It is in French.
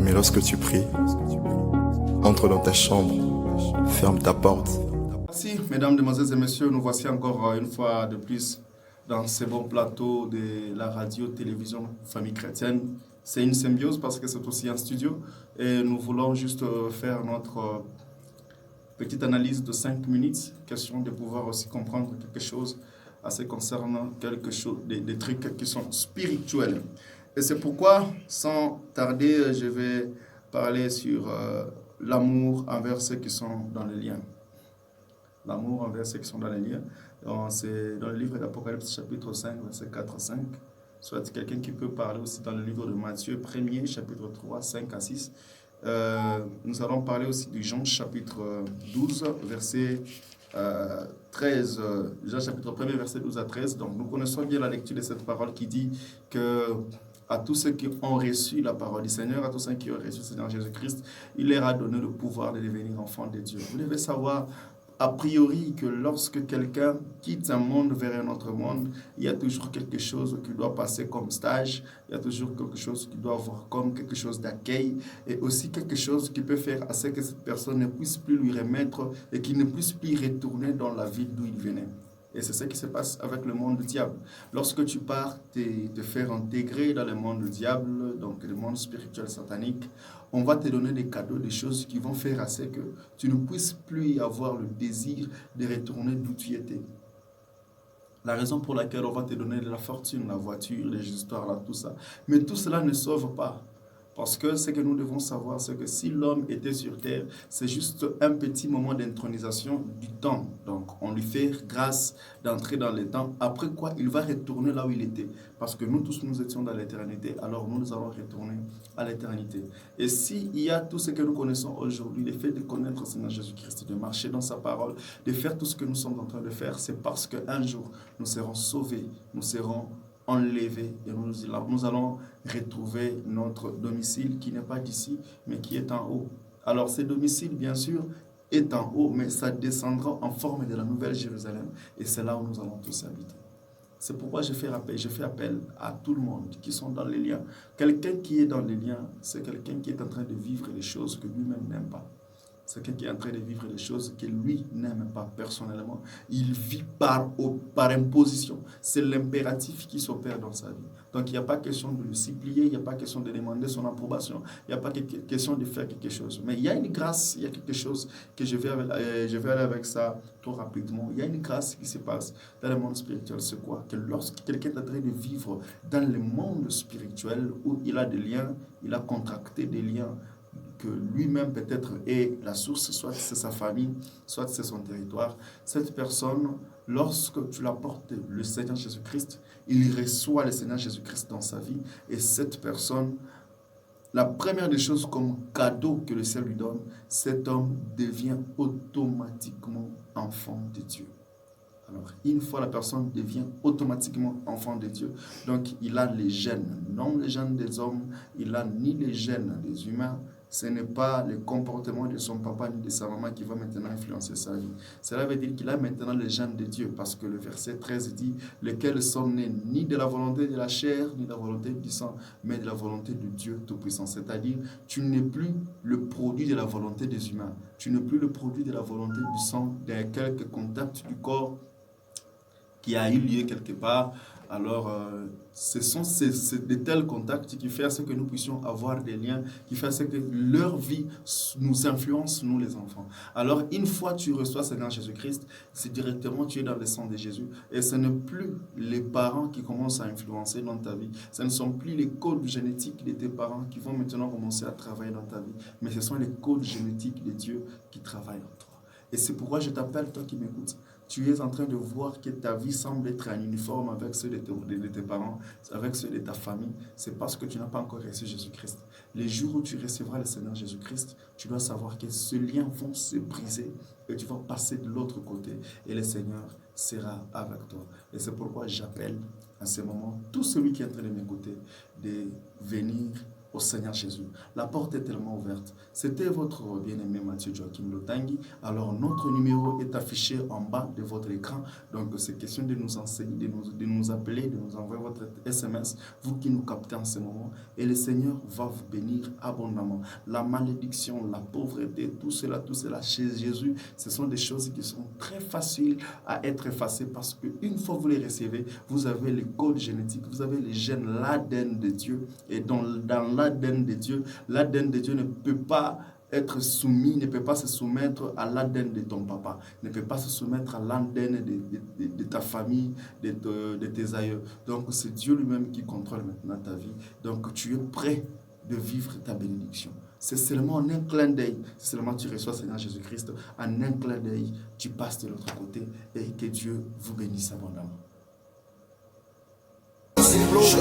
Mais lorsque tu pries, entre dans ta chambre, ferme ta porte. Merci, mesdames, demoiselles et messieurs, nous voici encore une fois de plus dans ce bon plateau de la radio-télévision Famille Chrétienne. C'est une symbiose parce que c'est aussi un studio et nous voulons juste faire notre petite analyse de 5 minutes, question de pouvoir aussi comprendre quelque chose à ce concernant quelque chose, des trucs qui sont spirituels. Et c'est pourquoi, sans tarder, je vais parler sur l'amour envers ceux qui sont dans le lien. L'amour envers ceux qui sont dans les liens. C'est dans le livre d'Apocalypse, chapitre 5, verset 4 à 5. Soit quelqu'un qui peut parler aussi dans le livre de Matthieu 1er, chapitre 3, 5 à 6. Nous allons parler aussi de Jean, chapitre 12, verset 13. Jean, chapitre 1er, verset 12 à 13. Donc, nous connaissons bien la lecture de cette parole qui dit que à tous ceux qui ont reçu la parole du Seigneur, à tous ceux qui ont reçu le Seigneur Jésus-Christ, il leur a donné le pouvoir de devenir enfants de Dieu. Vous devez savoir a priori que lorsque quelqu'un quitte un monde vers un autre monde, il y a toujours quelque chose qui doit passer comme stage, il y a toujours quelque chose qui doit avoir comme quelque chose d'accueil et aussi quelque chose qui peut faire à ce que cette personne ne puisse plus lui remettre et qu'il ne puisse plus retourner dans la ville d'où il venait. Et c'est ce qui se passe avec le monde du diable. Lorsque tu pars te faire intégrer dans le monde du diable, donc le monde spirituel satanique, on va te donner des cadeaux, des choses qui vont faire à ce que tu ne puisses plus avoir le désir de retourner d'où tu étais. La raison pour laquelle on va te donner de la fortune, la voiture, les histoires, là, tout ça. Mais tout cela ne sauve pas. Parce que ce que nous devons savoir, c'est que si l'homme était sur terre, c'est juste un petit moment d'intronisation du temps. Donc, on lui fait grâce d'entrer dans le temps. Après quoi, il va retourner là où il était. Parce que nous tous, nous étions dans l'éternité, alors nous allons retourner à l'éternité. Et s'il y a tout ce que nous connaissons aujourd'hui, le fait de connaître le Seigneur Jésus-Christ, de marcher dans sa parole, de faire tout ce que nous sommes en train de faire, c'est parce qu'un jour, nous serons sauvés, nous serons enlevé et nous allons retrouver notre domicile qui n'est pas d'ici mais qui est en haut. Alors ce domicile bien sûr est en haut mais ça descendra en forme de la nouvelle Jérusalem et c'est là où nous allons tous habiter. C'est pourquoi je fais appel à tout le monde qui sont dans les liens. Quelqu'un qui est dans les liens, c'est quelqu'un qui est en train de vivre les choses que lui-même n'aime pas. C'est quelqu'un qui est en train de vivre les choses que lui n'aime pas personnellement. Il vit par imposition. C'est l'impératif qui s'opère dans sa vie. Donc il n'y a pas question de le supplier, il n'y a pas question de demander son approbation, il n'y a pas question de faire quelque chose. Mais il y a une grâce, il y a quelque chose que je vais aller avec ça trop rapidement. Il y a une grâce qui se passe dans le monde spirituel. C'est quoi? Que lorsque quelqu'un est en train de vivre dans le monde spirituel où il a des liens, il a contracté des liens, que lui-même peut-être est la source, soit c'est sa famille, soit c'est son territoire. Cette personne, lorsque tu l'apportes le Seigneur Jésus-Christ, il reçoit le Seigneur Jésus-Christ dans sa vie. Et cette personne, la première des choses comme cadeau que le ciel lui donne, cet homme devient automatiquement enfant de Dieu. Alors, une fois la personne devient automatiquement enfant de Dieu, donc il a les gènes, non les gènes des hommes, il n'a ni les gènes des humains. Ce n'est pas le comportement de son papa ni de sa maman qui va maintenant influencer sa vie. Cela veut dire qu'il a maintenant les gènes de Dieu, parce que le verset 13 dit « Lesquels sont nés ni de la volonté de la chair, ni de la volonté du sang, mais de la volonté de Dieu Tout-Puissant. » C'est-à-dire, tu n'es plus le produit de la volonté des humains. Tu n'es plus le produit de la volonté du sang, de quelques contacts du corps qui a eu lieu quelque part. Alors, ce sont de tels contacts qui font ce que nous puissions avoir des liens, qui font ce que leur vie nous influence, nous les enfants. Alors, une fois tu reçois Seigneur Jésus-Christ, c'est directement tu es dans le sang de Jésus. Et ce n'est plus les parents qui commencent à influencer dans ta vie. Ce ne sont plus les codes génétiques de tes parents qui vont maintenant commencer à travailler dans ta vie. Mais ce sont les codes génétiques de Dieu qui travaillent en toi. Et c'est pourquoi je t'appelle, toi qui m'écoutes. Tu es en train de voir que ta vie semble être en uniforme avec ceux de tes parents, avec ceux de ta famille. C'est parce que tu n'as pas encore reçu Jésus-Christ. Les jours où tu recevras le Seigneur Jésus-Christ, tu dois savoir que ce lien va se briser et tu vas passer de l'autre côté. Et le Seigneur sera avec toi. Et c'est pourquoi j'appelle à ce moment tout celui qui est en train de m'écouter de venir au Seigneur Jésus. La porte est tellement ouverte. C'était votre bien-aimé Mathieu Joachim Lotangi. Alors, notre numéro est affiché en bas de votre écran. Donc, c'est question de nous enseigner, de nous appeler, de nous envoyer votre SMS, vous qui nous captez en ce moment. Et le Seigneur va vous bénir abondamment. La malédiction, la pauvreté, tout cela chez Jésus, ce sont des choses qui sont très faciles à être effacées parce qu'une fois que vous les recevez, vous avez le code génétique, vous avez les gènes, l'ADN de Dieu. Et dans l'ADN de Dieu ne peut pas être soumis, ne peut pas se soumettre à l'ADN de ton papa, ne peut pas se soumettre à l'ADN de ta famille, de tes aïeux. Donc c'est Dieu lui-même qui contrôle maintenant ta vie. Donc tu es prêt de vivre ta bénédiction. C'est seulement en un clin d'œil, seulement tu reçois Seigneur Jésus-Christ, en un clin d'œil, tu passes de l'autre côté et que Dieu vous bénisse abondamment. Je